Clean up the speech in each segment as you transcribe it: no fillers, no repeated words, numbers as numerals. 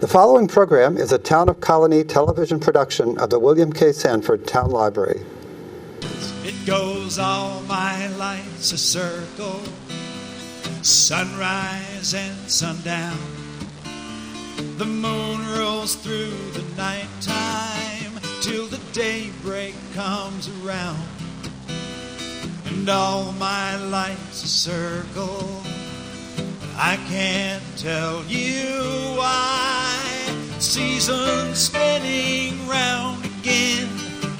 The following program is a Town of Colonie television production of the William K. Sanford Town Library. It goes all my life's a circle, sunrise and sundown. The moon rolls through the nighttime till the daybreak comes around. And all my life's a circle, I can't tell you why. Seasons spinning round again,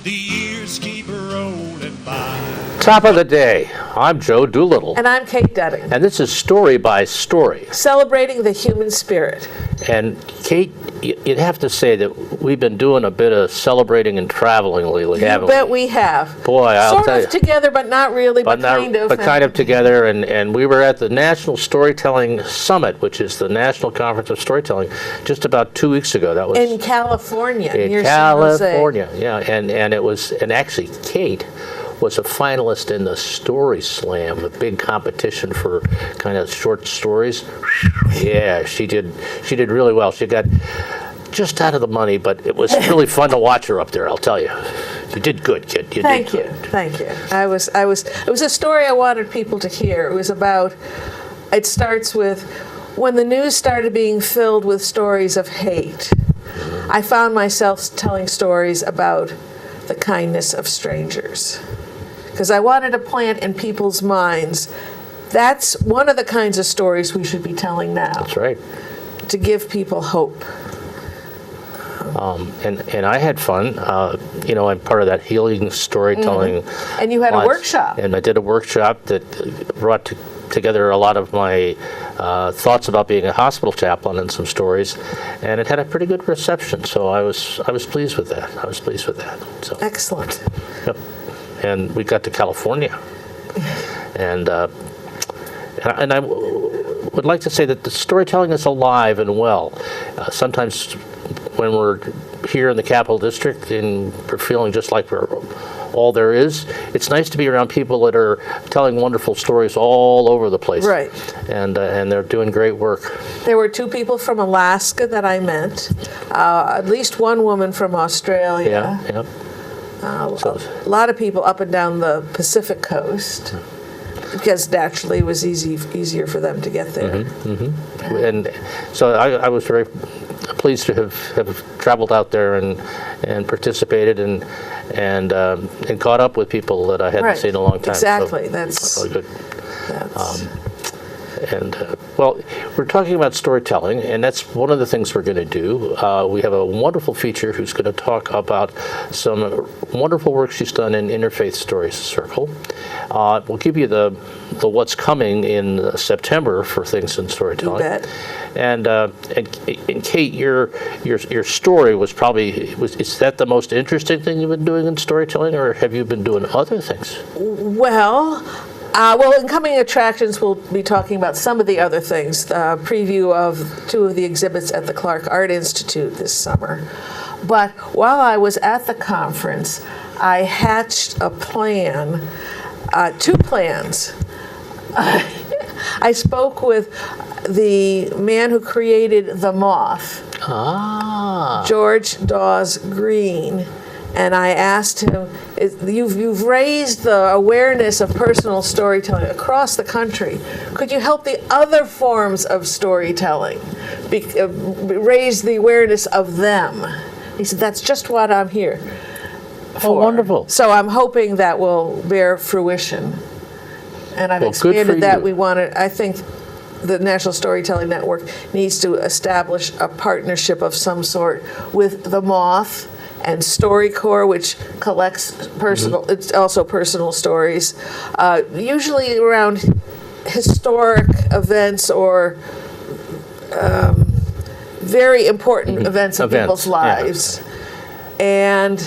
the years keep rolling by. Top of the day. I'm Joe Doolittle. And I'm Kate Dudding. And this is Story by Story. Celebrating the human spirit. And Kate, you'd have to say that we've been doing a bit of celebrating and traveling lately, haven't we? You bet we have. Boy, I'll tell you. Sort of together, but not really, but kind of. But kind of together, and we were at the National Storytelling Summit, which is the National Conference of Storytelling, just about 2 weeks ago. That was in California, near California, yeah, and actually Kate was a finalist in the Story Slam, a big competition for kind of short stories. Yeah, she did really well. She got just out of the money, but it was really fun to watch her up there, I'll tell you. You did good, kid. Thank you. It was a story I wanted people to hear. It starts with when the news started being filled with stories of hate. I found myself telling stories about the kindness of strangers, because I wanted to plant in people's minds, that's one of the kinds of stories we should be telling now. That's right. To give people hope. And I had fun. I'm part of that healing storytelling. Mm-hmm. And you had a workshop. And I did a workshop that brought together a lot of my thoughts about being a hospital chaplain and some stories, and it had a pretty good reception. So I was pleased with that. So excellent. Yep. And we got to California, and I would like to say that the storytelling is alive and well. Sometimes when we're here in the Capital District and we're feeling just like we're all there is, it's nice to be around people that are telling wonderful stories all over the place. Right. And they're doing great work. There were 2 people from Alaska that I met, at least one woman from Australia. Yeah. A lot of people up and down the Pacific coast, because naturally it was easier for them to get there. Mm-hmm. And so I was very pleased to have traveled out there and participated and caught up with people that I hadn't seen in a long time. Exactly. So, that's really good. Well, we're talking about storytelling, and that's one of the things we're going to do. We have a wonderful feature who's going to talk about some wonderful work she's done in Interfaith Stories Circle. We'll give you the what's coming in September for things in storytelling. You bet. And Kate, your story was is that the most interesting thing you've been doing in storytelling, or have you been doing other things? Well, in coming attractions, we'll be talking about some of the other things, the preview of 2 of the exhibits at the Clark Art Institute this summer. But while I was at the conference, I hatched a plan, 2 plans. I spoke with the man who created the moth, George Dawes Green. And I asked him, you've raised the awareness of personal storytelling across the country. Could you help the other forms of storytelling raise the awareness of them? He said, that's just what I'm here for. Oh, wonderful. So I'm hoping that will bear fruition. And I've expanded that. I think the National Storytelling Network needs to establish a partnership of some sort with the Moth and StoryCorps, which collects personal, it's also personal stories, usually around historic events or very important events in people's lives. Yeah. And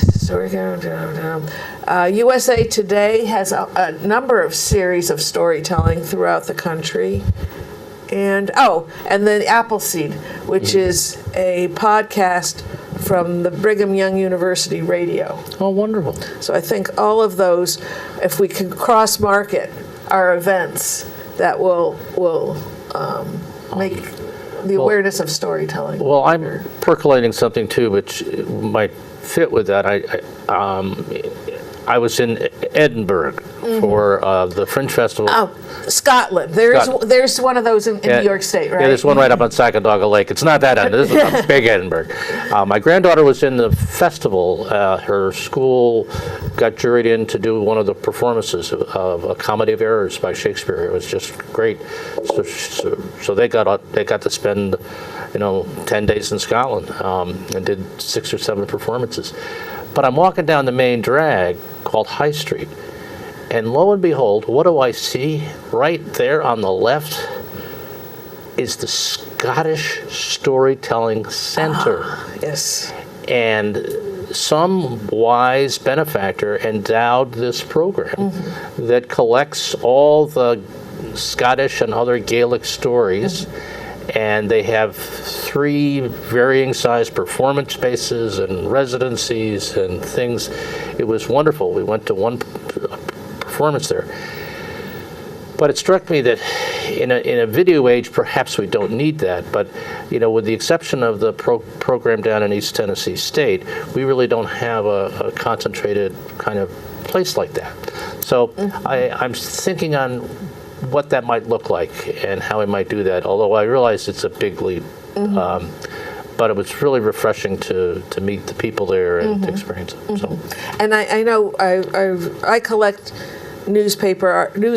USA Today has a number of series of storytelling throughout the country. And then Appleseed, which is a podcast from the Brigham Young University Radio. Oh, wonderful. So I think all of those, if we can cross-market our events, that will make the awareness of storytelling. Well, I'm percolating something too, which might fit with that. I was in Edinburgh for the Fringe Festival. Oh, Scotland. There's one of those in New York State, right? Yeah, there's one right up on Saratoga Lake. It's not that end. This is a big Edinburgh. My granddaughter was in the festival. Her school got juried in to do one of the performances of A Comedy of Errors by Shakespeare. It was just great. So they got to spend, 10 days in Scotland and did 6 or 7 performances. But I'm walking down the main drag called High Street, and lo and behold, what do I see? Right there on the left is the Scottish Storytelling Centre. Yes. And some wise benefactor endowed this program that collects all the Scottish and other Gaelic stories. And they have 3 varying size performance spaces and residencies and things. It was wonderful. We went to one performance there. But it struck me that in a video age, perhaps we don't need that. But, with the exception of the program down in East Tennessee State, we really don't have a concentrated kind of place like that. So I'm thinking on what that might look like and how we might do that, although I realize it's a big leap. But it was really refreshing to meet the people there and to experience it. So. And I know I collect news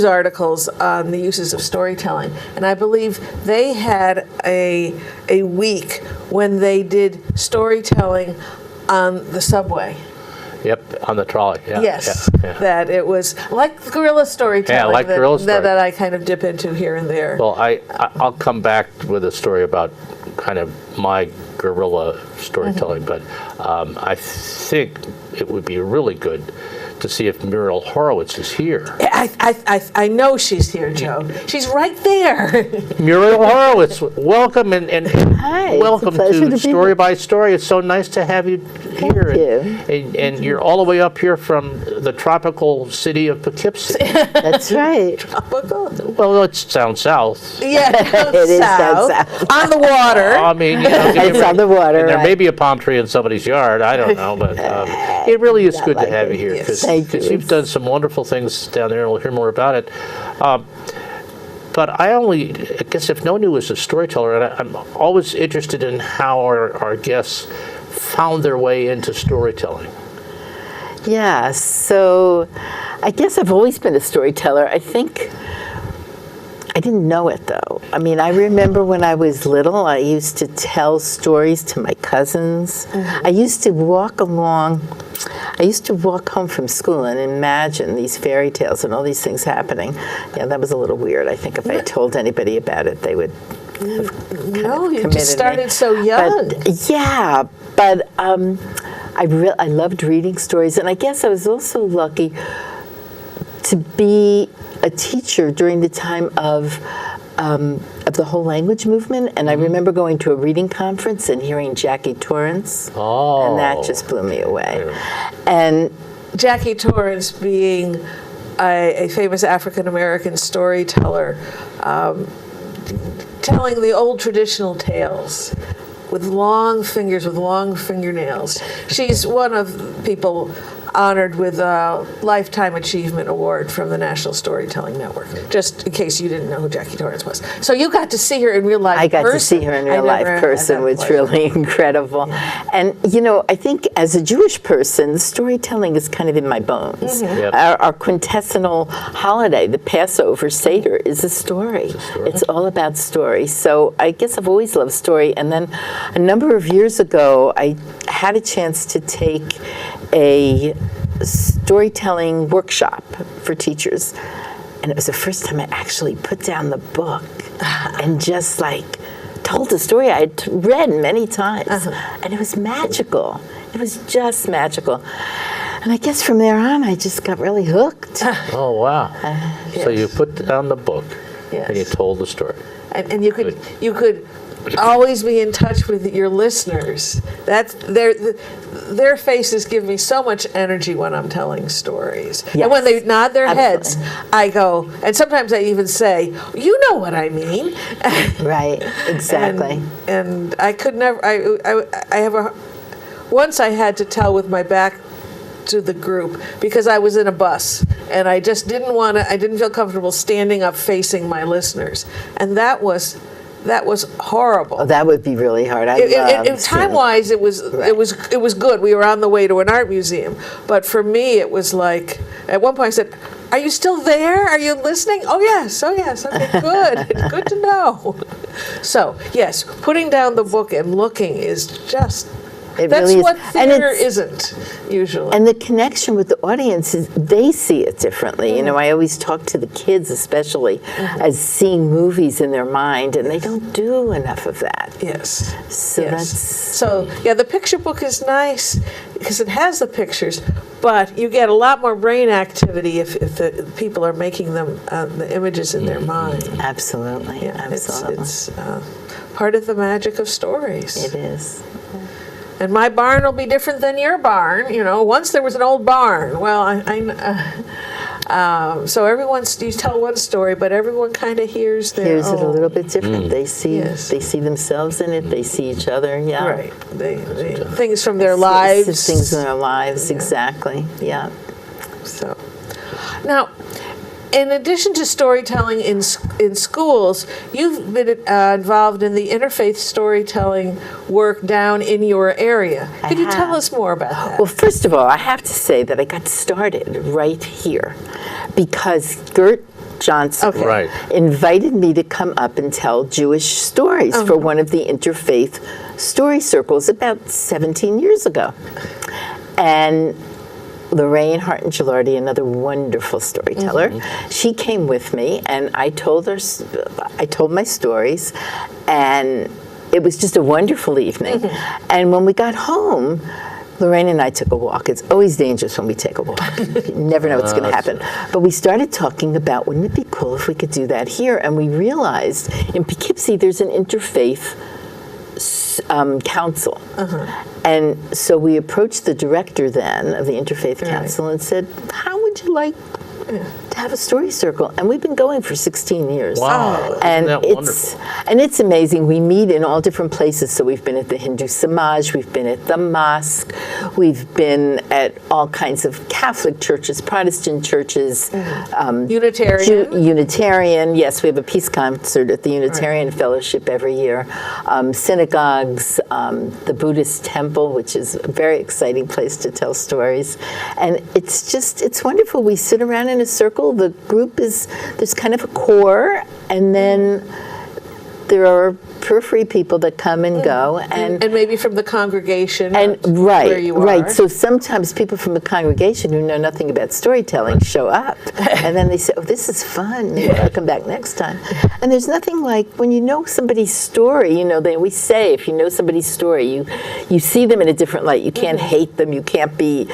articles on the uses of storytelling, and I believe they had a week when they did storytelling on the subway. Yep, on the trolley. Yeah, yes, yeah. That it was like guerrilla storytelling. Yeah, like guerrilla story. That I kind of dip into here and there. Well, I'll come back with a story about kind of my guerrilla storytelling, but I think it would be really good to see if Muriel Horowitz is here. I know she's here, Joe. She's right there. Muriel Horowitz, welcome and Hi, welcome to Story by Story. It's so nice to have you here. Thank you. And you're all the way up here from the tropical city of Poughkeepsie. That's right. Well, it's down south. Yeah, It is down south. On the water. I mean, It's on the water, and there right. may be a palm tree in somebody's yard. I don't know, but it really is good to have you here Yes. Thank you. you've done some wonderful things down there, and we'll hear more about it. But I guess if no one knew was a storyteller, and I'm always interested in how our guests found their way into storytelling. Yeah, so I guess I've always been a storyteller. I think I didn't know it, though. I mean, I remember when I was little, I used to tell stories to my cousins. I used to walk home from school and imagine these fairy tales and all these things happening. Yeah, that was a little weard. I think if I told anybody about it, they would have No, you committed just started me. so young. But I loved reading stories, and I guess I was also lucky to be a teacher during the time of the whole language movement. And I remember going to a reading conference and hearing Jackie Torrance, and that just blew me away. And Jackie Torres being a famous African-American storyteller, telling the old traditional tales with long fingers, with long fingernails. She's one of people honored with a Lifetime Achievement Award from the National Storytelling Network, just in case you didn't know who Jackie Torrance was. So you got to see her in real life I got person. to see her in real life person, which really incredible. Yeah. And, I think as a Jewish person, storytelling is kind of in my bones. Yep. Our quintessential holiday, the Passover Seder, is a story. It's all about story. So I guess I've always loved story. And then a number of years ago, I had a chance to take a storytelling workshop for teachers. And it was the first time I actually put down the book and just told a story I had read many times. And it was magical. It was just magical. And I guess from there on, I just got really hooked. Oh, wow. So you put down the book Yes. and you told the story. And you could always be in touch with your listeners. That's their faces give me so much energy when I'm telling stories. Yes. And when they nod their heads, Absolutely. I go, and sometimes I even say, "You know what I mean." Right, exactly. And I could never. I have a. Once I had to tell with my back to the group because I was in a bus and I just didn't want to. I didn't feel comfortable standing up facing my listeners, and that was horrible. Oh, that would be really hard. I Time-wise, it was good. We were on the way to an art museum, but for me, it was like at one point I said, "Are you still there? Are you listening?" Oh yes. Okay, good. It's good to know. So yes, putting down the book and looking is just. That's really is. what And theater it's- isn't usually. And the connection with the audience is they see it differently. You know, I always talk to the kids, especially, as seeing movies in their mind, and they don't do enough of that. Yes. So Yes. that's So yeah, the picture book is nice because it has the pictures, but you get a lot more brain activity if the people are making them the images in their mind. absolutely, Yeah, absolutely. it's part of the magic of stories. It is. And my barn will be different than your barn. You know, once there was an old barn. Well, so you tell one story, but everyone kind of hears their Here's own. it a little bit different. They see Yes. they see themselves in it. They see each other. Yeah. Right. They things from their lives. Things in their lives. Yeah. Exactly. Yeah. So, now, in addition to storytelling in schools, you've been involved in the interfaith storytelling work down in your area. Could you tell have. us more about that? Well, first of all, I have to say that I got started right here because Gert Johnson Okay. Right. invited me to come up and tell Jewish stories for one of the interfaith story circles about 17 years ago. And Lorraine Harton-Gilardi, another wonderful storyteller, she came with me, and I told my stories, and it was just a wonderful evening. And when we got home, Lorraine and I took a walk. It's always dangerous when we take a walk. You never know what's going to happen. But we started talking about, wouldn't it be cool if we could do that here? And we realized in Poughkeepsie there's an interfaith council. And so we approached the director then of the Interfaith Council and said, how would you like to have a story circle? And we've been going for 16 years. Wow, And isn't that it's amazing. We meet in all different places. So we've been at the Hindu Samaj, we've been at the mosque, we've been at all kinds of Catholic churches, Protestant churches, Unitarian. Unitarian, yes, we have a peace concert at the Unitarian Fellowship every year. Synagogues, the Buddhist temple, which is a very exciting place to tell stories. And it's wonderful. We sit around in a circle. The group there's kind of a core, and then there are periphery people that come and go. And maybe from the congregation. and where you are. right. So sometimes people from the congregation who know nothing about storytelling show up, and then they say, "Oh, this is fun. I'll come back next time." And there's nothing like when you know somebody's story. You know, they always say, if you know somebody's story, you see them in a different light. You can't hate them. You can't be.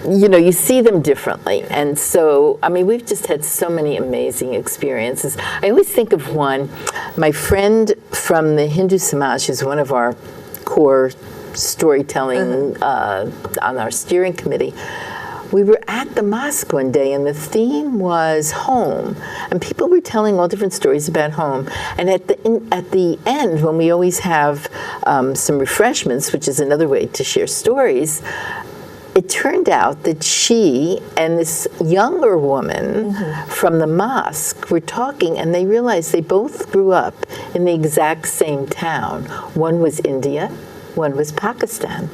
You see them differently. And so, I mean, we've just had so many amazing experiences. I always think of one, my friend from the Hindu Samaj, who's one of our core storytelling on our steering committee. We were at the mosque one day, and the theme was home, and people were telling all different stories about home. And at the end, when we always have some refreshments, which is another way to share stories, it turned out that she and this younger woman from the mosque were talking, and they realized they both grew up in the exact same town. One was India, one was Pakistan.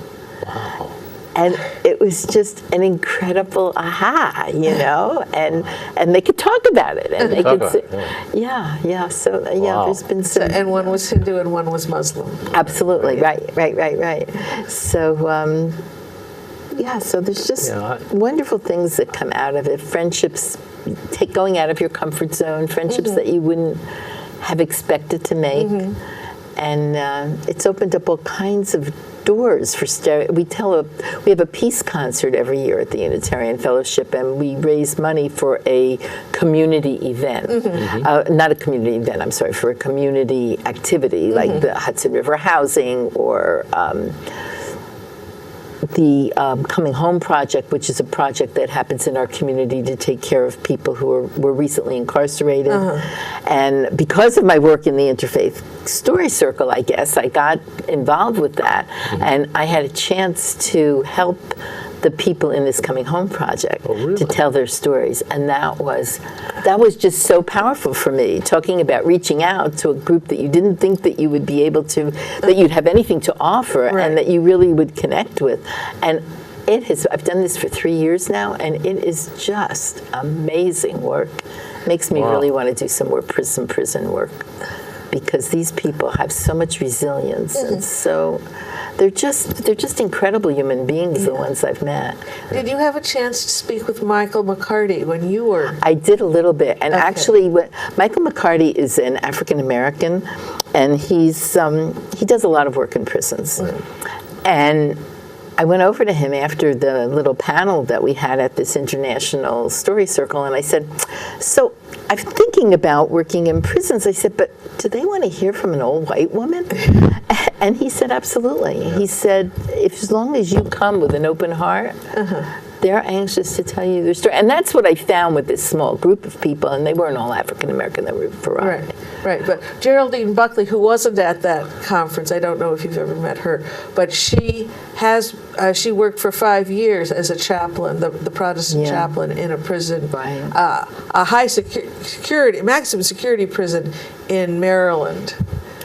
Wow. And it was just an incredible aha, and they could talk about it, and they could say, yeah. So Wow. there's been some, And one was Hindu and one was Muslim. absolutely right. So. So there's just wonderful things that come out of it. Friendships, going out of your comfort zone, friendships that you wouldn't have expected to make. and it's opened up all kinds of doors for we have a peace concert every year at the Unitarian Fellowship, and we raise money for a community event. Not a community event, I'm sorry, for a community activity like the Hudson River Housing or the Coming Home Project, which is a project that happens in our community to take care of people who were recently incarcerated. And because of my work in the Interfaith Story Circle, I guess, I got involved with that. And I had a chance to help the people in this Coming Home Project to tell their stories. And that was just so powerful for me, talking about reaching out to a group that you didn't think that you would be able to, that you'd have anything to offer and that you really would connect with. And I've done this for 3 years now, and it is just amazing work. Makes me really want to do some more prison work, because these people have so much resilience and so they're just incredible human beings, the ones I've met. Did you have a chance to speak with Michael McCarty when you were? I did a little bit, and actually, Michael McCarty is an African American, and he does a lot of work in prisons, and I went over to him after the little panel that we had at this International Story Circle, and I said, so I'm thinking about working in prisons. I said, but do they want to hear from an old white woman? And he said, absolutely. He said, as long as you come with an open heart, they're anxious to tell you their story. And that's what I found with this small group of people, and they weren't all African American, they were a variety. Right. But Geraldine Buckley, who wasn't at that conference, I don't know if you've ever met her, but she worked for 5 years as a chaplain, the Protestant chaplain in a prison, a high security, maximum security prison in Maryland.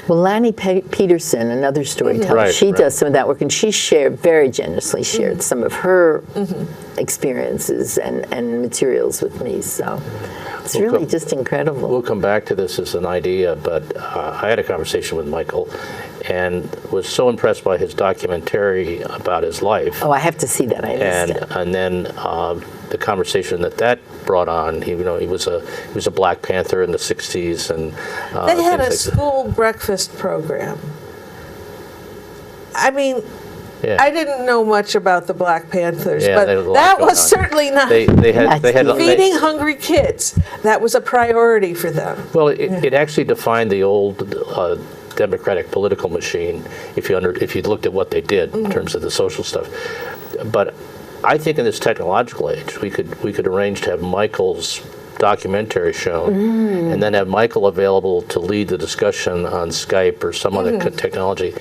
Well, Lanny Peterson, another storyteller, she does some of that work, and she very generously shared some of her experiences and materials with me. So it's really just incredible. We'll come back to this as an idea, but I had a conversation with Michael and was so impressed by his documentary about his life. Oh, I have to see that. I missed it. And then the conversation that brought on. He was a Black Panther in the '60s, and they had a school breakfast program. I mean, I didn't know much about the Black Panthers, but that was certainly not. They had feeding hungry kids. That was a priority for them. Well, it actually defined the old democratic political machine. If you looked at what they did in terms of the social stuff, but I think in this technological age, we could arrange to have Michael's documentary shown, and then have Michael available to lead the discussion on Skype or some other technology,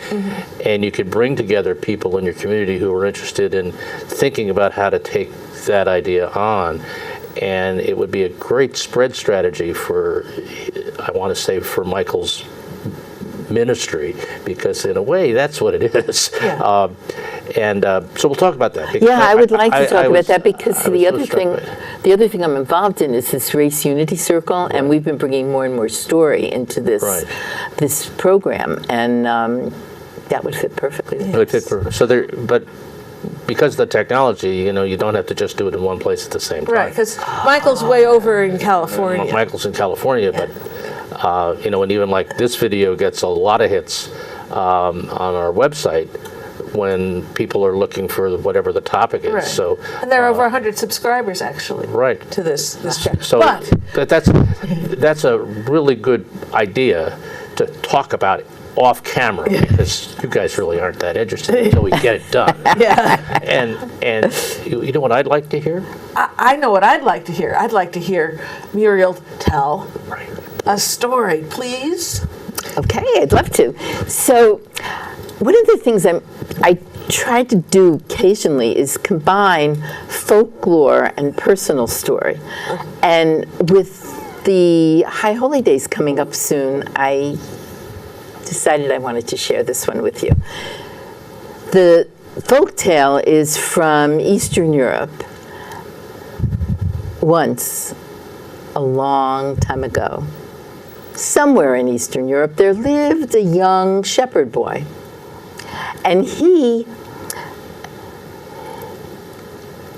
and you could bring together people in your community who are interested in thinking about how to take that idea on, and it would be a great spread strategy for Michael's ministry, because in a way that's what it is. So we'll talk about that. I would like to talk about that, because the other thing I'm involved in is this Race Unity Circle, and we've been bringing more and more story into this program, and that would fit perfectly. It would fit perfectly. So but because of the technology, you don't have to just do it in one place at the same time. Right, because Michael's way over in California. Michael's in California, but and even like this video gets a lot of hits on our website when people are looking for whatever the topic is. Right. So, and there are over 100 subsubscribers actually. Right. To this channel. So that's a really good idea to talk about it off camera, because you guys really aren't that interested until we get it done. And you know what I'd like to hear? I know what I'd like to hear. I'd like to hear Muriel tell a story, please. Okay, I'd love to. So one of the things I try to do occasionally is combine folklore and personal story. And with the High Holy Days coming up soon, I decided I wanted to share this one with you. The folktale is from Eastern Europe. Once, a long time ago, somewhere in Eastern Europe, there lived a young shepherd boy. And he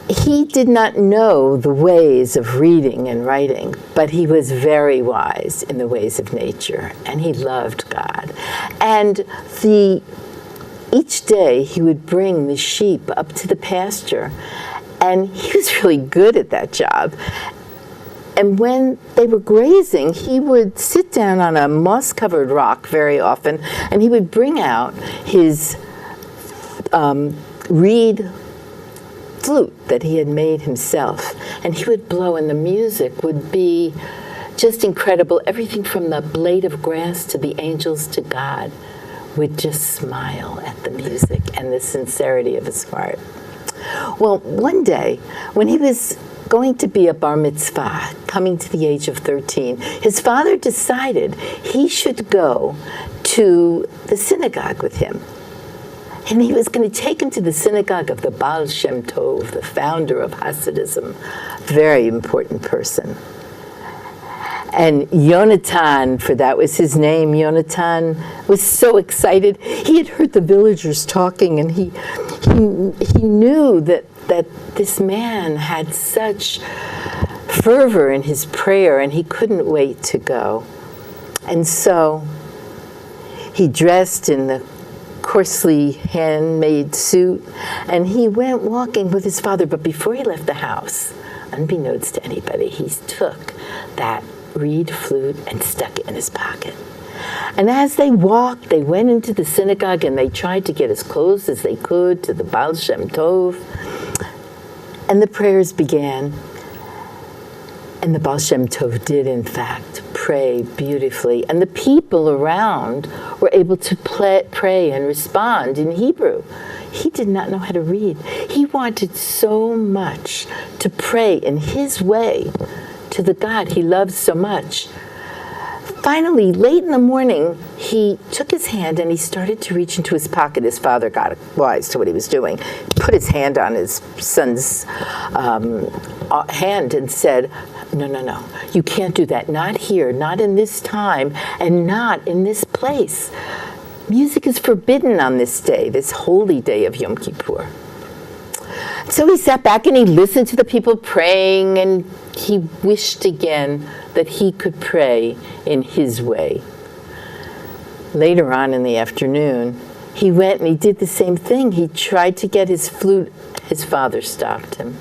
he did not know the ways of reading and writing, but he was very wise in the ways of nature, and he loved God. And each day he would bring the sheep up to the pasture, and he was really good at that job. And when they were grazing, he would sit down on a moss-covered rock very often, and he would bring out his reed flute that he had made himself. And he would blow, and the music would be just incredible. Everything from the blade of grass to the angels to God would just smile at the music and the sincerity of his heart. Well, one day, when he was going to be a bar mitzvah, coming to the age of 13, his father decided he should go to the synagogue with him. And he was going to take him to the synagogue of the Baal Shem Tov, the founder of Hasidism, very important person. And Yonatan, for that was his name, Yonatan, was so excited. He had heard the villagers talking, and he knew that this man had such fervor in his prayer, and he couldn't wait to go. And so he dressed in the coarsely handmade suit, and he went walking with his father. But before he left the house, unbeknownst to anybody, he took that reed flute and stuck it in his pocket. And as they walked, they went into the synagogue, and they tried to get as close as they could to the Baal Shem Tov. And the prayers began. And the Baal Shem Tov did, in fact, pray beautifully. And the people around were able to pray and respond in Hebrew. He did not know how to read. He wanted so much to pray in his way to the God he loved so much. Finally, late in the morning, he took his hand and he started to reach into his pocket. His father got wise to what he was doing. He put his hand on his son's hand and said, No, you can't do that. Not here, not in this time, and not in this place. Music is forbidden on this day, this holy day of Yom Kippur. So he sat back and he listened to the people praying, and he wished again that he could pray in his way. Later on in the afternoon, he went and he did the same thing. He tried to get his flute. His father stopped him.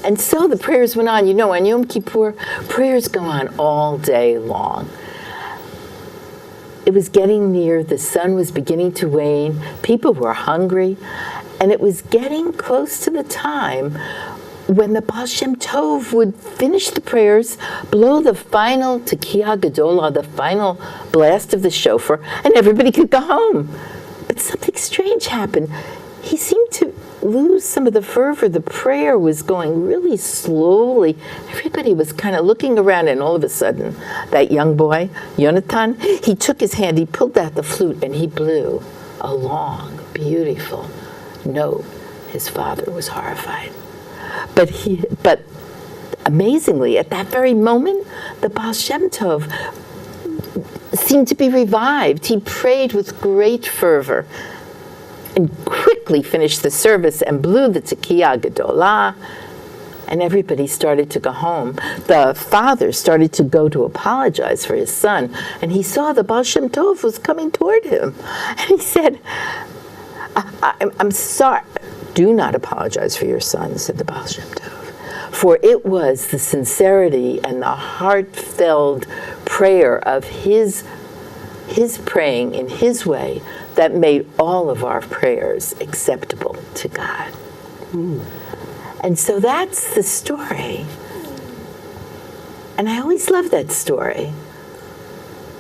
And so the prayers went on. You know, on Yom Kippur, prayers go on all day long. It was getting near. The sun was beginning to wane. People were hungry. And it was getting close to the time when the Baal Shem Tov would finish the prayers, blow the final Tekiah Gedolah, the final blast of the shofar, and everybody could go home. But something strange happened. He seemed to lose some of the fervor. The prayer was going really slowly. Everybody was kind of looking around, and all of a sudden, that young boy, Yonatan, he took his hand, he pulled out the flute, and he blew a long, beautiful note. His father was horrified. But amazingly, at that very moment, the Baal Shem Tov seemed to be revived. He prayed with great fervor and quickly finished the service and blew the Tekiah Gedolah, and everybody started to go home. The father started to go to apologize for his son, and he saw the Baal Shem Tov was coming toward him. And he said, I'm sorry. Do not apologize for your son, said the Baal Shem Tov. For it was the sincerity and the heartfelt prayer of his praying in his way that made all of our prayers acceptable to God. And so that's the story. And I always loved that story.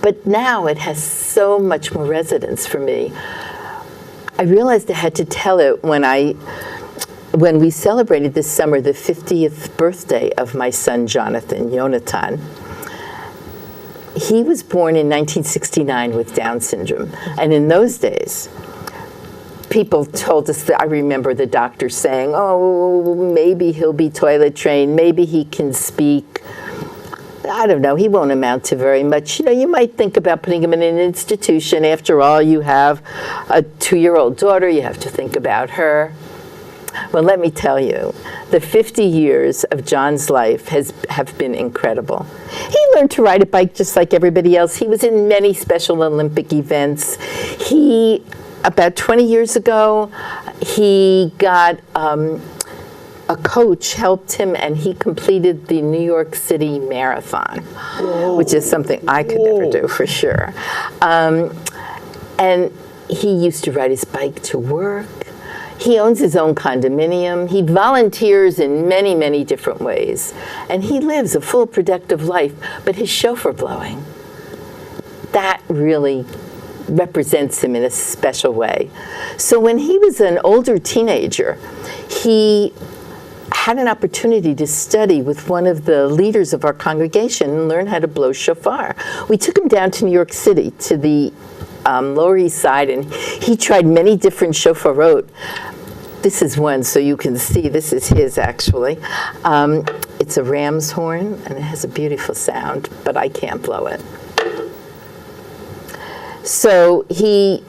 But now it has so much more resonance for me. I realized I had to tell it when we celebrated this summer the 50th birthday of my son Jonathan, Yonatan. He was born in 1969 with Down syndrome. And in those days, people told us that, I remember the doctor saying, oh, maybe he'll be toilet trained, maybe he can speak. I don't know, he won't amount to very much. You know, you might think about putting him in an institution. After all, you have a 2-year-old daughter, you have to think about her. Well, let me tell you, the 50 years of John's life have been incredible. He learned to ride a bike just like everybody else. He was in many Special Olympic events. About 20 years ago, he got a coach helped him, and he completed the New York City Marathon, which is something I could never do for sure. And he used to ride his bike to work. He owns his own condominium. He volunteers in many, many different ways. And he lives a full, productive life. But his shofar blowing, that really represents him in a special way. So when he was an older teenager, he had an opportunity to study with one of the leaders of our congregation and learn how to blow shofar. We took him down to New York City, to the Lower East Side, and he tried many different shofarot. This is one, so you can see. This is his, actually. It's a ram's horn, and it has a beautiful sound, but I can't blow it. So he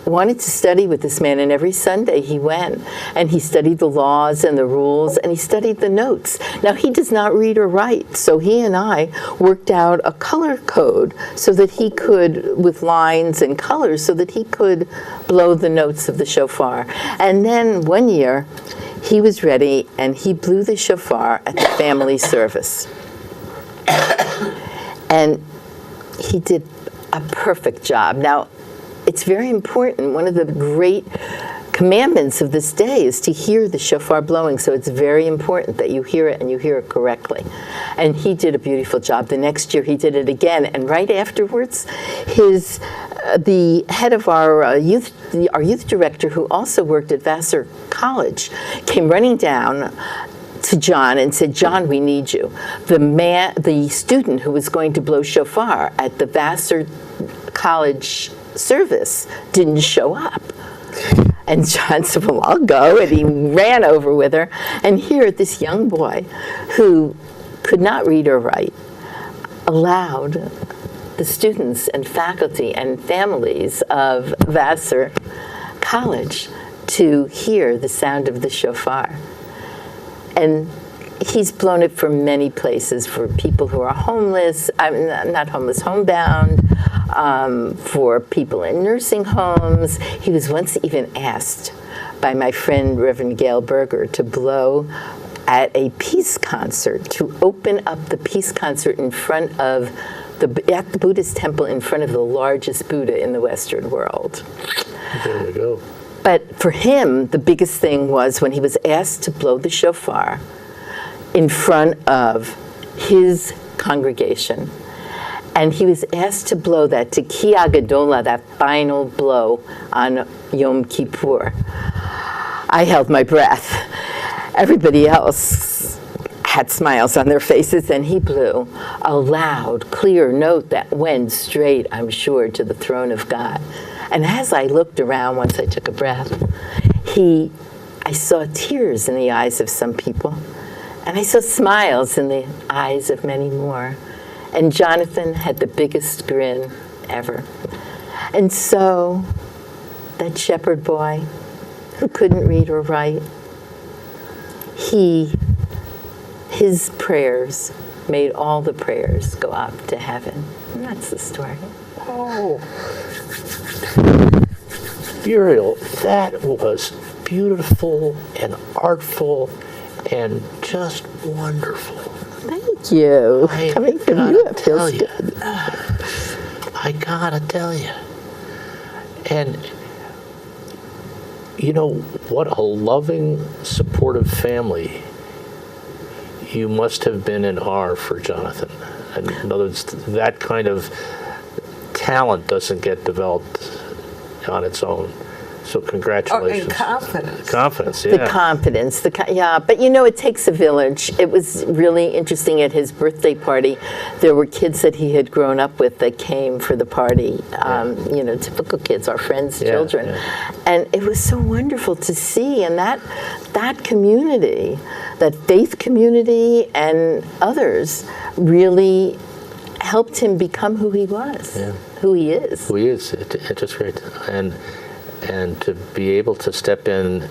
wanted to study with this man, and every Sunday he went, and he studied the laws and the rules, and he studied the notes. Now, he does not read or write, so he and I worked out a color code so that he could, with lines and colors, so that he could blow the notes of the shofar. And then one year, he was ready, and he blew the shofar at the family service. And he did a perfect job. Now, it's very important. One of the great commandments of this day is to hear the shofar blowing, so it's very important that you hear it and you hear it correctly. And he did a beautiful job. The next year he did it again, and right afterwards, the head of our youth director, who also worked at Vassar College, came running down to John and said, "John, we need you." The student who was going to blow shofar at the Vassar College service didn't show up. And John said, "Well, I'll go." And he ran over with her. And here, this young boy who could not read or write allowed the students and faculty and families of Vassar College to hear the sound of the shofar. And he's blown it for many places, for people who are homeless, not homeless, homebound, for people in nursing homes. He was once even asked by my friend Reverend Gail Berger to blow at a peace concert, to open up the peace concert in front of at the Buddhist temple in front of the largest Buddha in the Western world. There we go. But for him, the biggest thing was when he was asked to blow the shofar in front of his congregation. And he was asked to blow that Tekiah Gadola, that final blow on Yom Kippur. I held my breath. Everybody else had smiles on their faces, and he blew a loud, clear note that went straight, I'm sure, to the throne of God. And as I looked around, once I took a breath, I saw tears in the eyes of some people, and I saw smiles in the eyes of many more. And Jonathan had the biggest grin ever. And so, that shepherd boy who couldn't read or write, his prayers made all the prayers go up to heaven. And that's the story. Oh, Muriel, that was beautiful and artful and just wonderful. Thank you. Coming from you, it feels good. I gotta tell you. And you know, what a loving, supportive family you must have been and are for Jonathan. And in other words, that kind of talent doesn't get developed on its own. So congratulations. And confidence. Confidence, yeah. The confidence, yeah. But you know, it takes a village. It was really interesting at his birthday party. There were kids that he had grown up with that came for the party. You know, typical kids, our friends' children. Yeah. And it was so wonderful to see. And that community, that faith community and others really helped him become who he was, who he is. Who he is. It's just great. And to be able to step in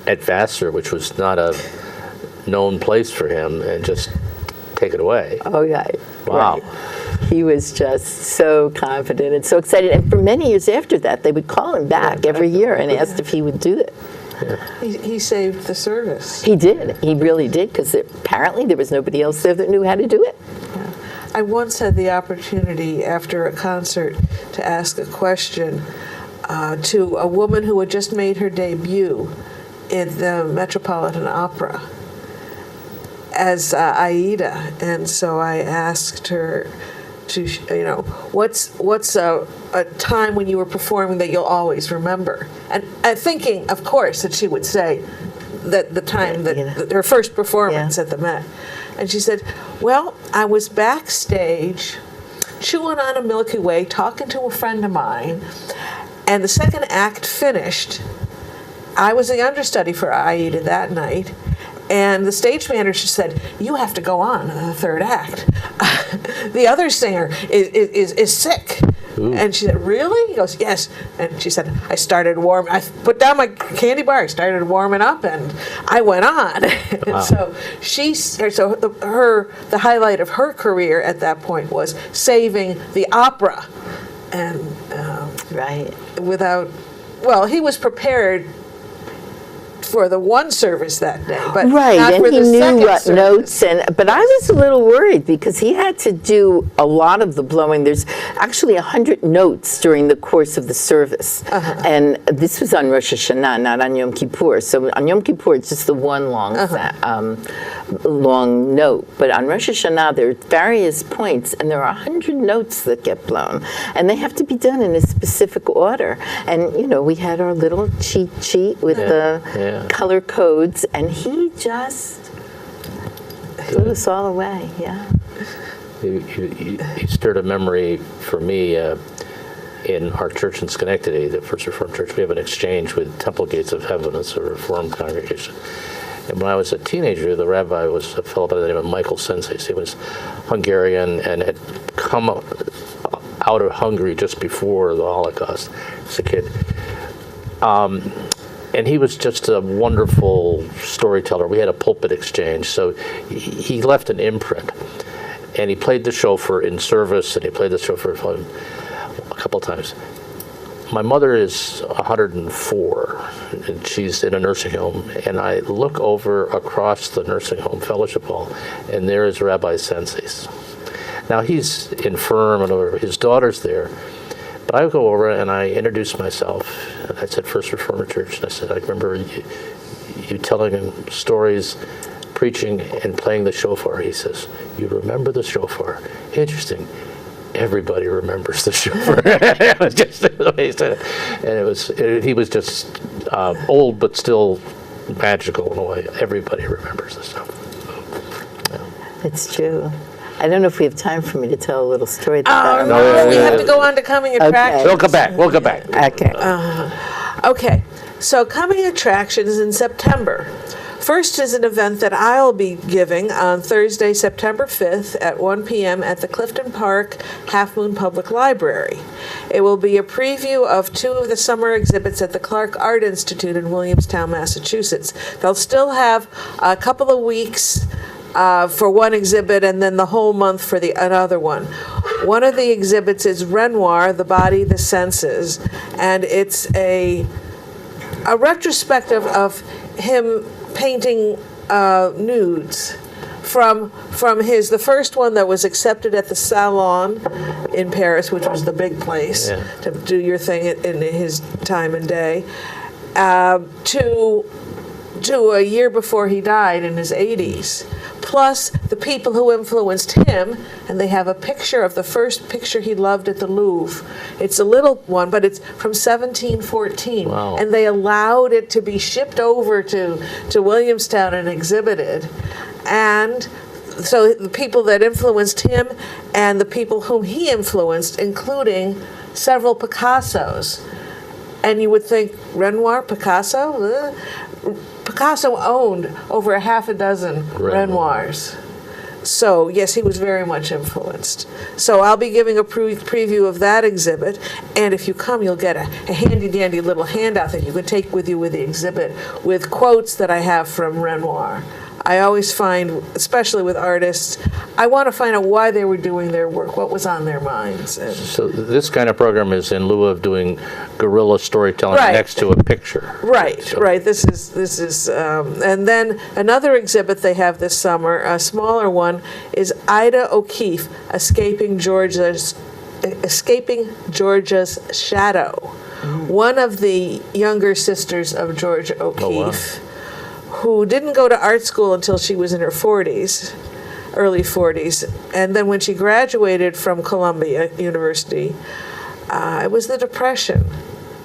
at Vassar, which was not a known place for him, and just take it away. Oh, yeah. Wow. Right. He was just so confident and so excited. And for many years after that, they would call him back every year and asked if he would do it. He saved the service. He did. He really did, because apparently there was nobody else there that knew how to do it. I once had the opportunity after a concert to ask a question to a woman who had just made her debut in the Metropolitan Opera as Aida, and so I asked her to, what's a time when you were performing that you'll always remember? And thinking, of course, that she would say that the time that her first performance at the Met. And she said, well, I was backstage chewing on a Milky Way, talking to a friend of mine, and the second act finished. I was the understudy for Aida that night, and the stage manager said, you have to go on the third act. The other singer is sick. Ooh. And she said, really? He goes, yes. And she said, I put down my candy bar, I started warming up, and I went on. Wow. So the highlight of her career at that point was saving the opera. And right. He was prepared for the one service that day, but right, not and for he the knew second what service. notes. But I was a little worried because he had to do a lot of the blowing. There's actually 100 notes during the course of the service, and this was on Rosh Hashanah, not on Yom Kippur. So on Yom Kippur, it's just the one long long note. But on Rosh Hashanah, there are various points, and there are 100 notes that get blown, and they have to be done in a specific order. And we had our little cheat sheet with the color codes, and he just blew us all away. Yeah. You stirred a memory for me. In our church in Schenectady, the First Reformed Church, we have an exchange with Temple Gates of Heaven. It's a Reformed congregation. And when I was a teenager, the rabbi was a fellow by the name of Michael Senses. He was Hungarian and had come out of Hungary just before the Holocaust as a kid. And he was just a wonderful storyteller. We had a pulpit exchange, so he left an imprint. And he played the shofar in service, and he played the shofar a couple of times. My mother is 104, and she's in a nursing home, and I look over across the nursing home fellowship hall, and there is Rabbi Senses. Now, he's infirm, and his daughter's there, but I go over and I introduce myself, and I said, First Reformed Church, and I said, I remember you telling him stories, preaching, and playing the shofar. He says, you remember the shofar? Interesting. Everybody remembers the shofar. It was just the way he said it. And he was just old, but still magical in a way. Everybody remembers the stuff. Yeah. It's true. I don't know if we have time for me to tell a little story. We have to go on to coming attractions. We'll come back. Okay. Okay. So coming attractions in September. First is an event that I'll be giving on Thursday, September 5th at 1 p.m. at the Clifton Park Half Moon Public Library. It will be a preview of 2 of the summer exhibits at the Clark Art Institute in Williamstown, Massachusetts. They'll still have a couple of weeks for one exhibit and then the whole month for another one. One of the exhibits is Renoir, The Body, the Senses, and it's a retrospective of him painting nudes from the first one that was accepted at the Salon in Paris, which was the big place to do your thing in his time and day, to a year before he died in his 80s. Plus the people who influenced him, and they have a picture of the first picture he loved at the Louvre. It's a little one, but it's from 1714. Wow. And they allowed it to be shipped over to Williamstown and exhibited. And so the people that influenced him and the people whom he influenced, including several Picassos. And you would think, Renoir, Picasso? Picasso owned over a half a dozen Renoirs. So, yes, he was very much influenced. So I'll be giving a preview of that exhibit, and if you come, you'll get a handy-dandy little handout that you can take with you with the exhibit with quotes that I have from Renoir. I always find, especially with artists, I want to find out why they were doing their work, what was on their minds. And So this kind of program is in lieu of doing guerrilla storytelling Right. next to a picture. Right, So- right. This is, and then another exhibit they have this summer, a smaller one, is Ida O'Keeffe, Escaping Georgia's Shadow. One of the younger sisters of Georgia O'Keeffe, who didn't go to art school until she was in her 40s, early 40s, and then when she graduated from Columbia University, it was the Depression.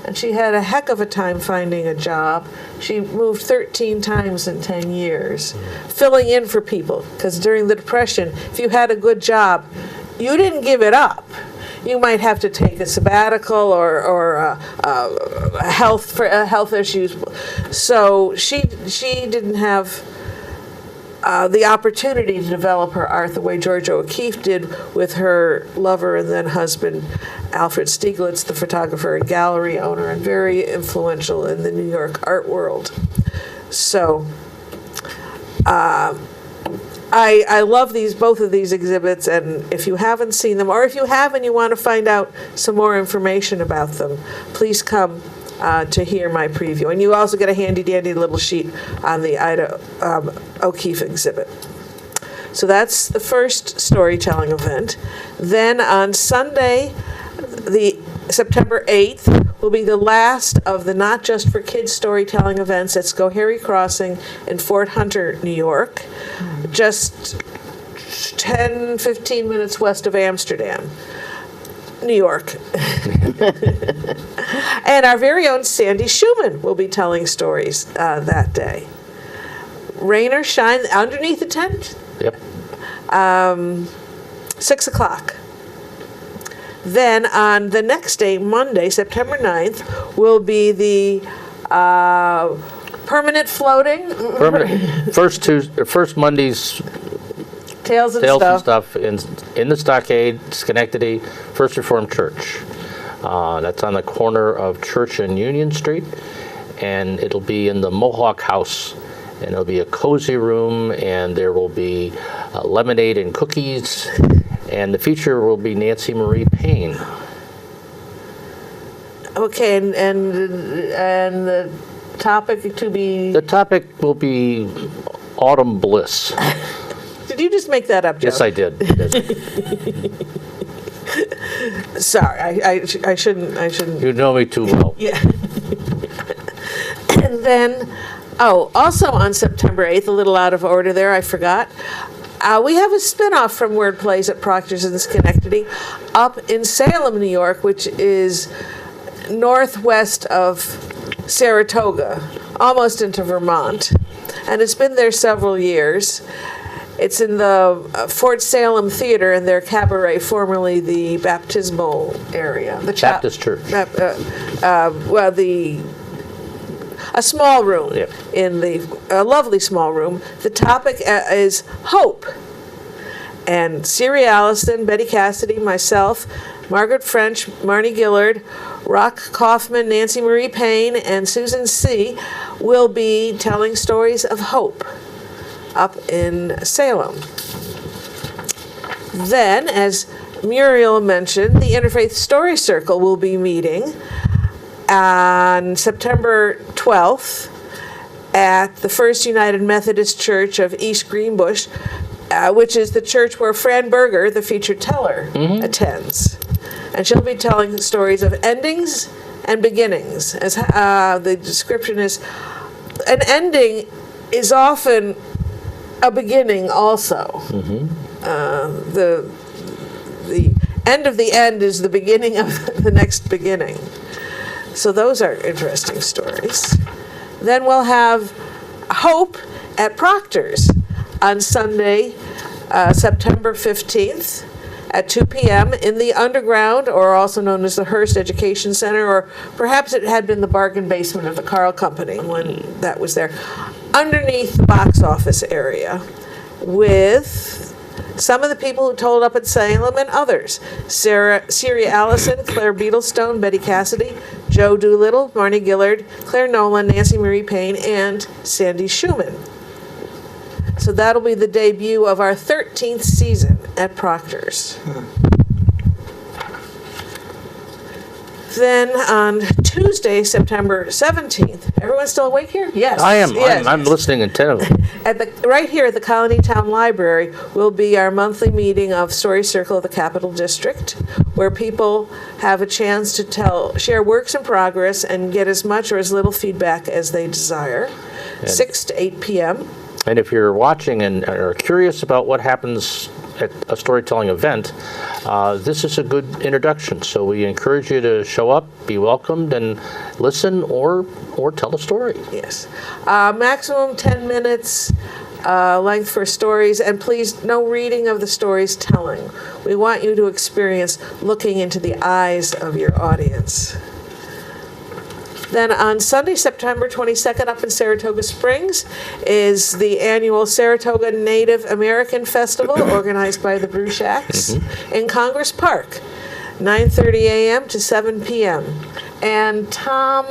And she had a heck of a time finding a job. She moved 13 times in 10 years, filling in for people. Because during the Depression, if you had a good job, you didn't give it up. You might have to take a sabbatical or health issues. So she didn't have the opportunity to develop her art the way Georgia O'Keeffe did with her lover and then husband, Alfred Stieglitz, the photographer and gallery owner, and very influential in the New York art world. So I love both of these exhibits, and if you haven't seen them, or if you have and you want to find out some more information about them, please come to hear my preview. And you also get a handy-dandy little sheet on the Ida O'Keeffe exhibit. So that's the first storytelling event. Then on Sunday, the September 8th, will be the last of the Not Just for Kids storytelling events at Schoharie Crossing in Fort Hunter, New York, just 10-15 minutes west of Amsterdam, New York. And our very own Sandy Schumann will be telling stories that day. Rain or shine, underneath the tent, Yep. 6 o'clock. Then on the next day, Monday, September 9th, will be the permanent floating, First Monday's Tales and Tales and Stuff. Stuff in the Stockade, Schenectady, First Reformed Church. That's on the corner of Church and Union Street, and it'll be in the Mohawk House. And it'll be a cozy room, and there will be lemonade and cookies, and the feature will be Nancy Marie Payne. Okay, and the topic to be... The topic will be autumn bliss. Did you just make that up, Joe? Yes, I did. Sorry, I shouldn't... You know me too well. Yeah. And then, also on September 8th, a little out of order there, I forgot, we have a spin-off from Word Plays at Proctor's in Schenectady up in Salem, New York, which is northwest of Saratoga, almost into Vermont. And it's been there several years. It's in the Fort Salem Theater in their cabaret, formerly the baptismal area. The Baptist Church. A small room, Yep. a lovely small room. The topic is hope. And Siri Allison, Betty Cassidy, myself, Margaret French, Marnie Gillard, Rock Kaufman, Nancy Marie Payne, and Susan C. will be telling stories of hope up in Salem. Then, as Muriel mentioned, the Interfaith Story Circle will be meeting on September 12th at the First United Methodist Church of East Greenbush, which is the church where Fran Berger, the featured teller, attends. And she'll be telling stories of endings and beginnings. As the description is, an ending is often a beginning also. The end of the end is the beginning of the next beginning. So those are interesting stories. Then we'll have Hope at Proctor's on Sunday, September 15th at 2 p.m. in the underground, or also known as the Hearst Education Center, or perhaps it had been the bargain basement of the Carl Company when that was there, underneath the box office area, with Some of the people who told up at Salem and others: Siri Allison, Claire Beetlestone, Betty Cassidy, Joe Doolittle, Marnie Gillard, Claire Nolan, Nancy Marie Payne, and Sandy Schumann. So that'll be the debut of our 13th season at Proctor's. Then on Tuesday, September 17th, everyone's still awake here? Yes. I am. Yes. I'm listening attentively. Right here at the Colonie Town Library will be our monthly meeting of Story Circle of the Capital District, where people have a chance to share works in progress and get as much or as little feedback as they desire. 6 to 8 p.m. And if you're watching and are curious about what happens at a storytelling event, this is a good introduction. So we encourage you to show up, be welcomed, and listen or tell a story. Yes. Maximum 10 minutes length for stories, and please, no reading of the stories telling. We want you to experience looking into the eyes of your audience. Then on Sunday, September 22nd, up in Saratoga Springs, is the annual Saratoga Native American Festival, organized by the Brew Shacks, in Congress Park, 9:30 a.m. to 7 p.m. And Tom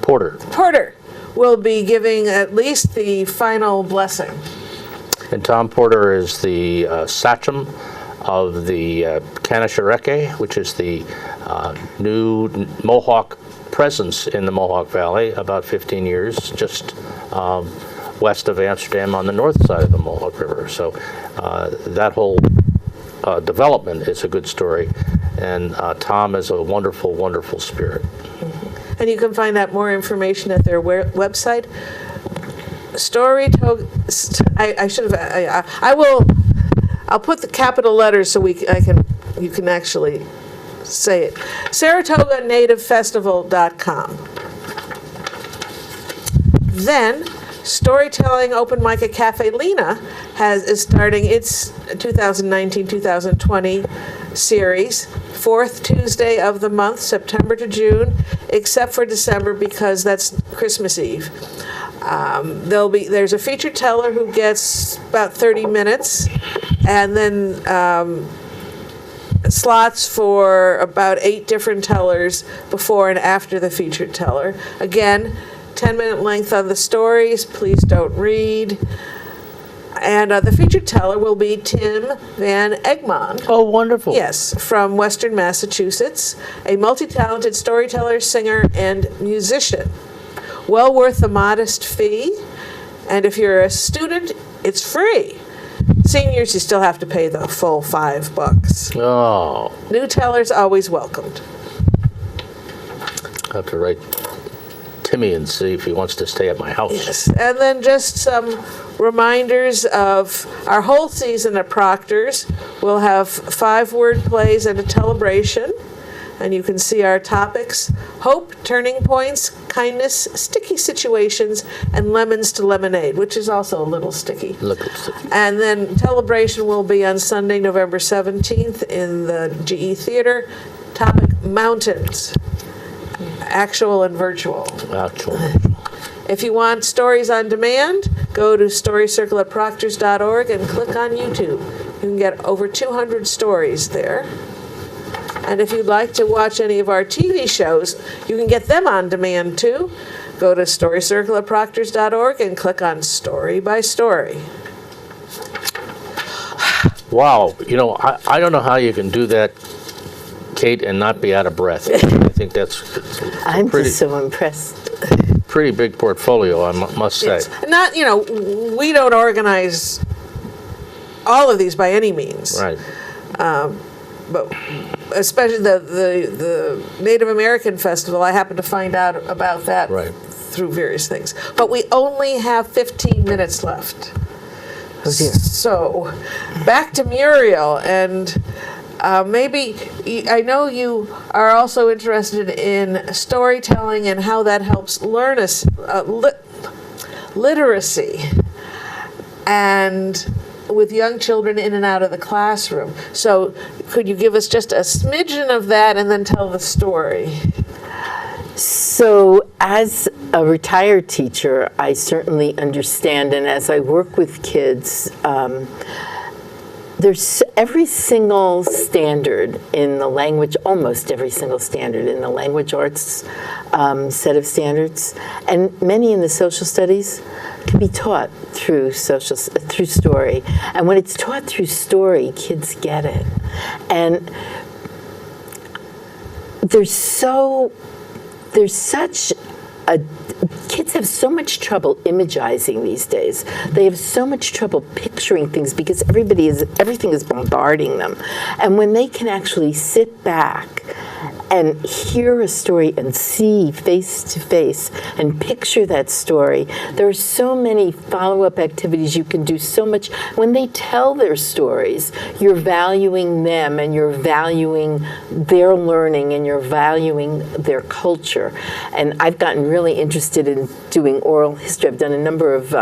Porter will be giving at least the final blessing. And Tom Porter is the sachem of the Kanashareke, which is the new Mohawk presence in the Mohawk Valley, about 15 years, just west of Amsterdam on the north side of the Mohawk River. So that whole development is a good story, and Tom is a wonderful, wonderful spirit. And you can find out more information at their website. I'll put the capital letters so you can actually say it. SaratogaNativeFestival.com. Then, Storytelling Open Mic at Cafe Lena is starting its 2019-2020 series, 4th Tuesday of the month, September to June, except for December because that's Christmas Eve. There's a featured teller who gets about 30 minutes, and then slots for about 8 different tellers before and after the featured teller. Again, 10-minute length on the stories. Please don't read. And the featured teller will be Tim Van Egmond. Oh, wonderful. Yes, from Western Massachusetts, a multi-talented storyteller, singer, and musician. Well worth the modest fee. And if you're a student, it's free. Seniors, you still have to pay the full $5. Oh. New tellers always welcomed. I have to write Timmy and see if he wants to stay at my house. Yes, and then just some reminders of our whole season at Proctor's. We'll have 5-word plays and a celebration. And you can see our topics: hope, turning points, kindness, sticky situations, and lemons to lemonade, which is also a little sticky. And then celebration will be on Sunday, November 17th in the GE Theater. Topic: mountains, actual and virtual. If you want stories on demand, go to storycircle@proctors.org and click on YouTube. You can get over 200 stories there. And if you'd like to watch any of our TV shows, you can get them on demand too. Go to storycircle@proctors.org and click on Story by Story. Wow. I don't know how you can do that, Kate, and not be out of breath. I think I'm just so impressed. Pretty big portfolio, I must say. Yes. Not, we don't organize all of these by any means. Right. But especially the Native American Festival, I happened to find out about that through various things. But we only have 15 minutes left. Oh dear. So, back to Muriel, and maybe, I know you are also interested in storytelling and how that helps learn literacy, and with young children in and out of the classroom. So could you give us just a smidgen of that and then tell the story? So as a retired teacher, I certainly understand, and as I work with kids, there's every single standard in the language, almost every single standard in the language arts set of standards, and many in the social studies, can be taught through through story. And when it's taught through story, kids get it. And kids have so much trouble imagizing these days. They have so much trouble picturing things because everything is bombarding them. And when they can actually sit back and hear a story and see face to face and picture that story, there are so many follow-up activities you can do, so much. When they tell their stories, you're valuing them and you're valuing their learning and you're valuing their culture. And I've gotten really interested in doing oral history. I've done a number of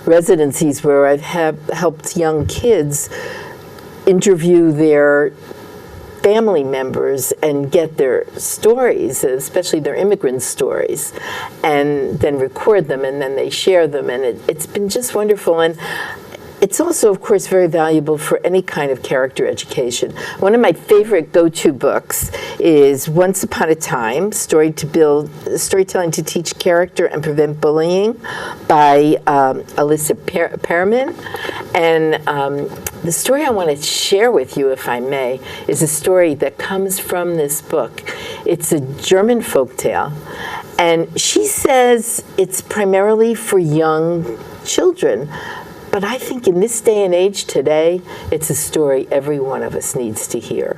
residencies where I've helped young kids interview their family members and get their stories, especially their immigrant stories, and then record them, and then they share them, and it's been just wonderful. And it's also, of course, very valuable for any kind of character education. One of my favorite go-to books is Once Upon a Time, Storytelling to Teach Character and Prevent Bullying by Alyssa Perriman. And the story I want to share with you, if I may, is a story that comes from this book. It's a German folktale, and she says it's primarily for young children. But I think in this day and age today, it's a story every one of us needs to hear.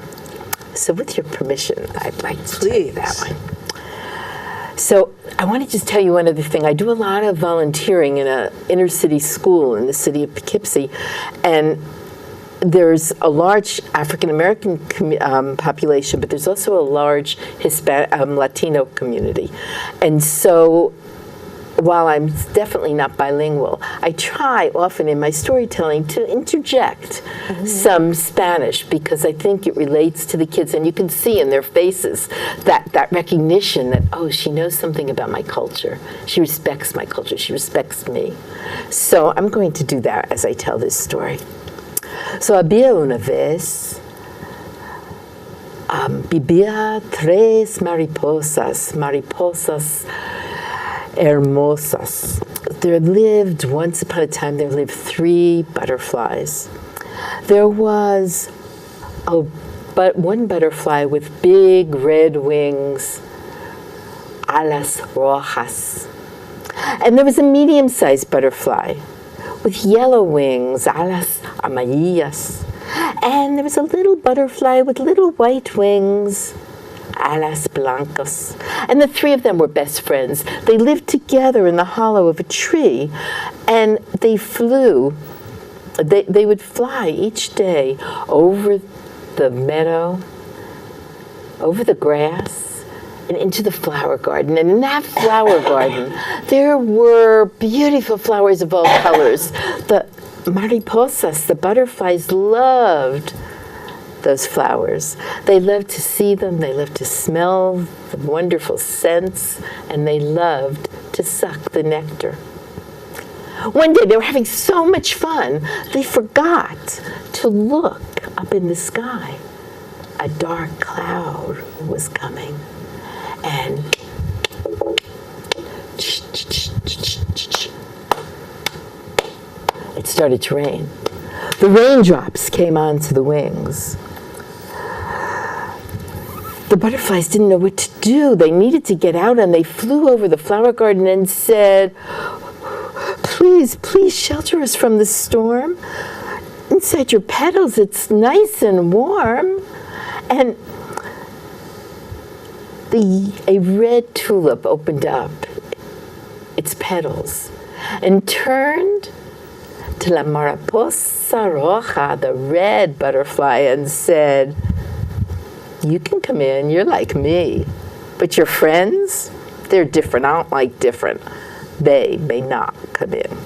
So with your permission, I'd like to tell you that one. So I want to just tell you one other thing. I do a lot of volunteering in an inner city school in the city of Poughkeepsie, and there's a large African-American population, but there's also a large Latino community. And so while I'm definitely not bilingual, I try often in my storytelling to interject some Spanish because I think it relates to the kids, and you can see in their faces that recognition that, oh, she knows something about my culture. She respects my culture. She respects me. So I'm going to do that as I tell this story. So había una vez, vivía tres mariposas hermosas. Once upon a time, there lived 3 butterflies. There was one butterfly with big red wings, alas rojas. And there was a medium-sized butterfly with yellow wings, alas amarillas. And there was a little butterfly with little white wings, alas blancas. And the 3 of them were best friends. They lived together in the hollow of a tree, and they flew. They would fly each day over the meadow, over the grass, and into the flower garden. And in that flower garden, there were beautiful flowers of all colors. The mariposas, the butterflies, loved those flowers. They loved to see them, they loved to smell the wonderful scents, and they loved to suck the nectar. One day they were having so much fun, they forgot to look up in the sky. A dark cloud was coming, and it started to rain. The raindrops came onto the wings. The butterflies didn't know what to do. They needed to get out, and they flew over the flower garden and said, please, please shelter us from the storm. Inside your petals, it's nice and warm. And a red tulip opened up its petals and turned to la mariposa roja, the red butterfly, and said, you can come in, you're like me. But your friends, they're different. I don't like different. They may not come in.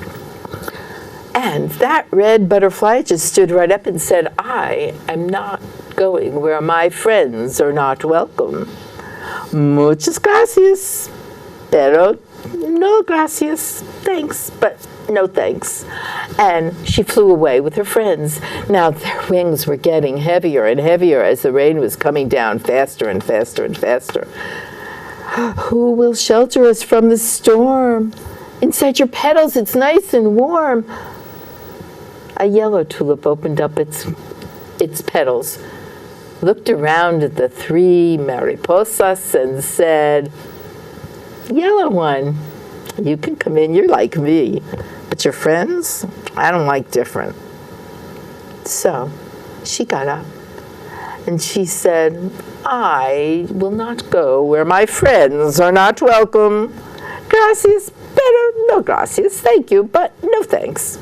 And that red butterfly just stood right up and said, I am not going where my friends are not welcome. Muchas gracias, pero no gracias. Thanks, but no thanks. And she flew away with her friends. Now their wings were getting heavier and heavier as the rain was coming down faster and faster and faster. Who will shelter us from the storm? Inside your petals, it's nice and warm. A yellow tulip opened up its petals, looked around at the three mariposas and said, "Yellow one, you can come in, you're like me. But your friends, I don't like different." So she got up and she said, "I will not go where my friends are not welcome. Gracias, pero no gracias. Thank you, but no thanks."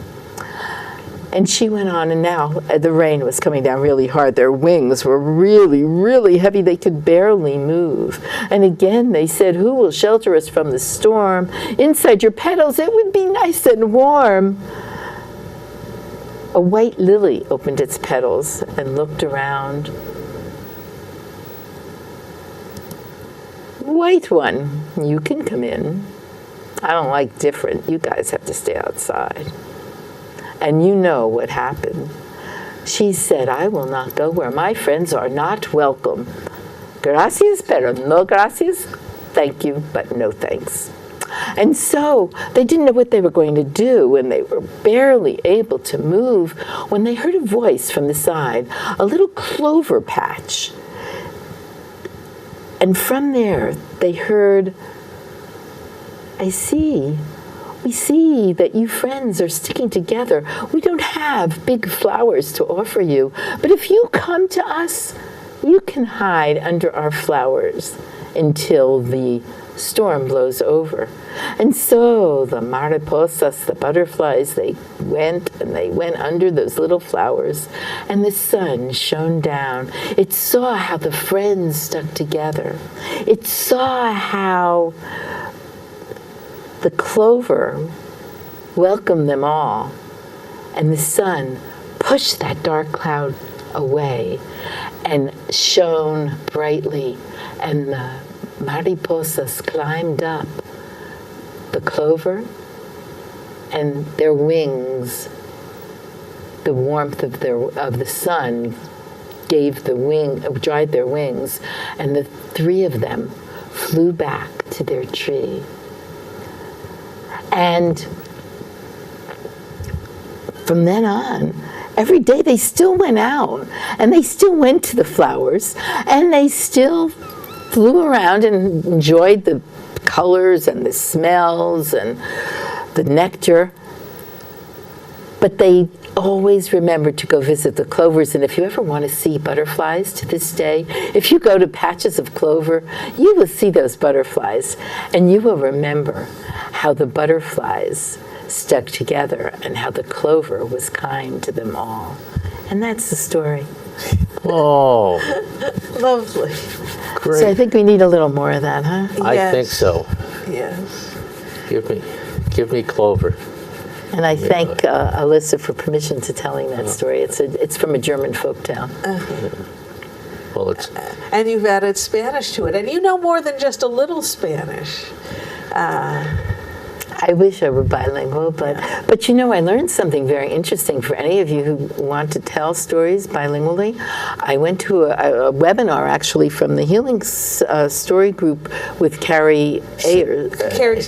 And she went on, and now the rain was coming down really hard. Their wings were really, really heavy. They could barely move. And again they said, "Who will shelter us from the storm? Inside your petals, it would be nice and warm." A white lily opened its petals and looked around. "White one, you can come in. I don't like different. You guys have to stay outside." And you know what happened. She said, "I will not go where my friends are not welcome. Gracias, pero no gracias. Thank you, but no thanks." And so they didn't know what they were going to do, and they were barely able to move when they heard a voice from the side, a little clover patch. And from there they heard, "I see. We see that you friends are sticking together. We don't have big flowers to offer you, but if you come to us, you can hide under our flowers until the storm blows over." And so the mariposas, the butterflies, they went under those little flowers, and the sun shone down. It saw how the friends stuck together. It saw how the clover welcomed them all, and the sun pushed that dark cloud away and shone brightly, and the mariposas climbed up the clover, and their wings, the warmth of the sun dried their wings, and the three of them flew back to their tree. And from then on, every day they still went out, and they still went to the flowers, and they still flew around and enjoyed the colors and the smells and the nectar. But they always remembered to go visit the clovers. And if you ever want to see butterflies to this day, if you go to patches of clover, you will see those butterflies, and you will remember how the butterflies stuck together and how the clover was kind to them all. And that's the story. Oh, Lovely. great. So I think we need a little more of that, huh? I think so. Yes. Give me clover. And I thank Alyssa for permission to telling that story. It's from a German folktale. Well, it's And you've added Spanish to it, and you know more than just a little Spanish. I wish I were bilingual, but you know, I learned something very interesting for any of you who want to tell stories bilingually. I went to a webinar actually from the Healing Story Group with Carrie Ayers. Carrie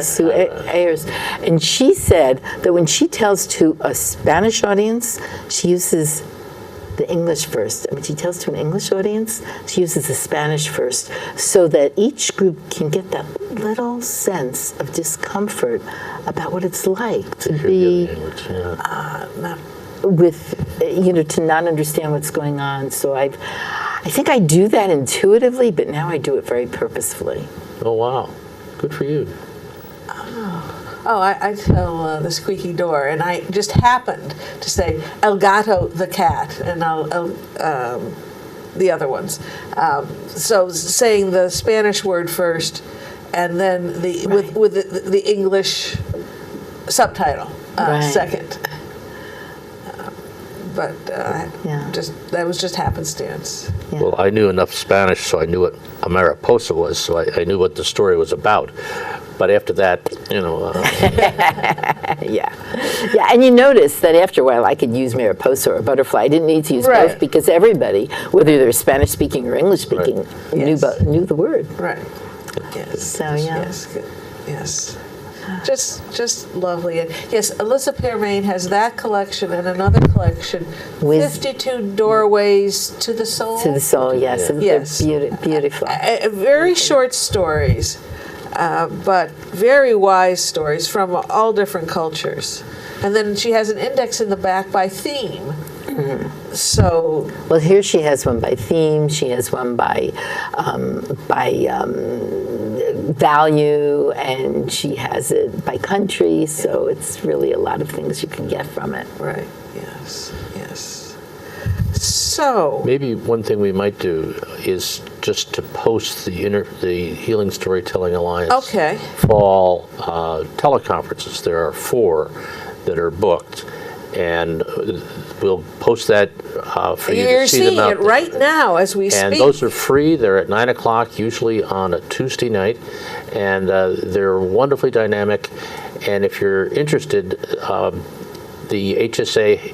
Sue Ayers. And she said that when she tells to a Spanish audience, she uses the English first. And when she tells to an English audience, she uses the Spanish first, so that each group can get that little sense of discomfort about what it's like to be to not understand what's going on. So I think I do that intuitively, but now I do it very purposefully. oh wow, good for you. Oh, I tell the squeaky door, and I just happened to say El Gato, the cat, and the other ones. So saying the Spanish word first, and then with the English subtitle second. But that was just happenstance. Yeah. Well, I knew enough Spanish, so I knew what a mariposa was, so I knew what the story was about. But after that, Yeah, and you notice that after a while I could use Mariposa or Butterfly. I didn't need to use Right. both because everybody, whether they're Spanish speaking or English speaking, Yes. knew the word. Right. Yes. So, yeah. Yes. Good. Yes. Just lovely. And yes, Alyssa Permain has that collection and another collection, With- 52 Doorways to the Soul. To the soul, yes. And Yes. they're beautiful. Very short stories, but very wise stories from all different cultures. And then she has an index in the back by theme. So Well, here she has one by theme. She has one by value, and she has it by country. So it's really a lot of things you can get from it. right, yes, yes. So maybe one thing we might do is just to post the Healing Storytelling Alliance okay, fall teleconferences. There are 4 that are booked, and we'll post that for you you're to see them seeing out it there. right now as we And speak. those are free. They're at 9 o'clock, usually on a Tuesday night, and they're wonderfully dynamic. And if you're interested, the HSA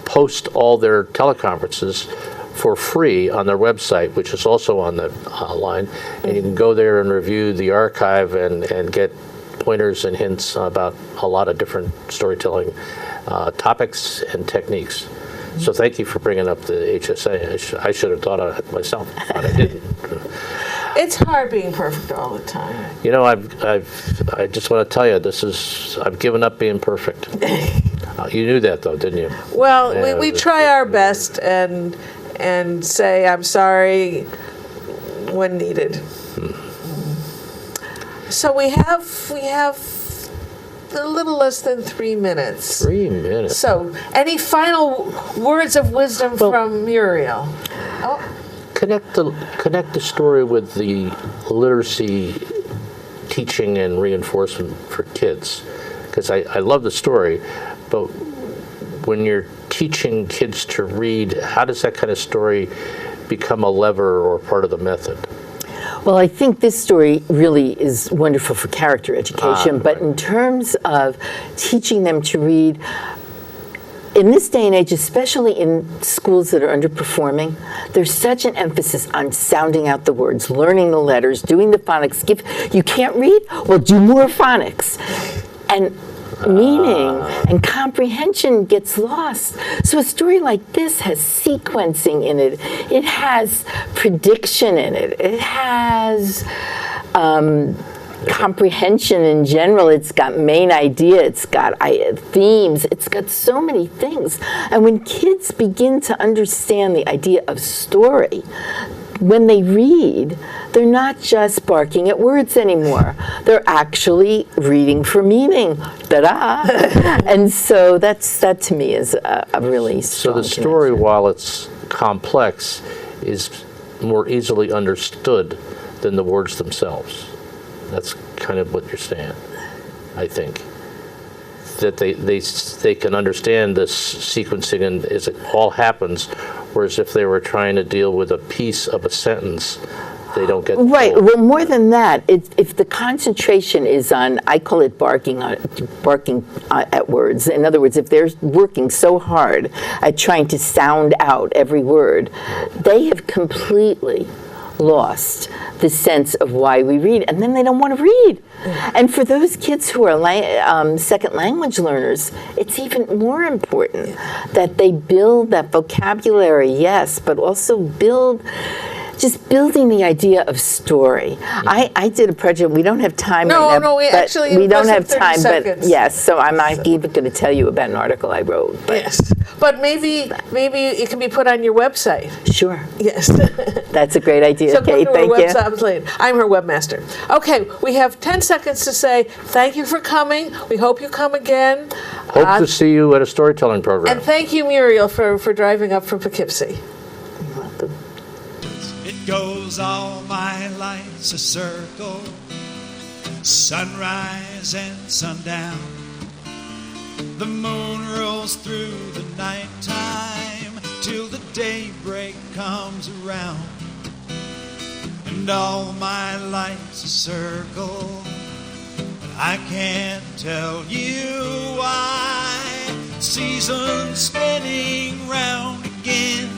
post all their teleconferences for free on their website, which is also on the line, and you can go there and review the archive and get pointers and hints about a lot of different storytelling topics and techniques. So thank you for bringing up the HSA. I should have thought of it myself, but I didn't. It's hard being perfect all the time. I just want to tell you, I've given up being perfect. You knew that though, didn't you? Well, Yeah, we try our best and say I'm sorry when needed. So we have a little less than 3 minutes. 3 minutes. So, any final words of wisdom from Muriel? Oh, Connect the story with the literacy teaching and reinforcement for kids, because I love the story, but when you're teaching kids to read, how does that kind of story become a lever or part of the method? Well, I think this story really is wonderful for character education, but right. in terms of teaching them to read, in this day and age, especially in schools that are underperforming, there's such an emphasis on sounding out the words, learning the letters, doing the phonics. You can't read? Well, do more phonics. And meaning and comprehension gets lost. So a story like this has sequencing in it. It has prediction in it. It has comprehension in general. It's got main idea. It's got themes. It's got so many things. And when kids begin to understand the idea of story, when they read, they're not just barking at words anymore. They're actually reading for meaning. Ta-da! And so that to me is a really strong So the story, while it's complex, is more easily understood than the words themselves. That's kind of what you're saying, I think. That they can understand this sequencing and as it all happens, whereas if they were trying to deal with a piece of a sentence, they don't get Right. Well, more than that, if the concentration is on, I call it barking at words. In other words, if they're working so hard at trying to sound out every word, they have completely lost the sense of why we read, and then they don't want to read. And for those kids who are second language learners, it's even more important that they build that vocabulary, yes, but also building the idea of story. I did a project. We don't have time right now. We don't have time. But yes, so I'm not even going to tell you about an article I wrote. But yes, but maybe it can be put on your website. Sure. Yes. That's a great idea. So Okay, go to thank our you. website. I'm her webmaster. Okay, we have 10 seconds to say thank you for coming. We hope you come again. Hope to see you at a storytelling program. And thank you, Muriel, for driving up from Poughkeepsie. You're welcome. It goes all my life's a circle, sunrise and sundown. The moon rolls through the nighttime till the daybreak comes around. And all my life's a circle, I can't tell you why. Seasons spinning round again.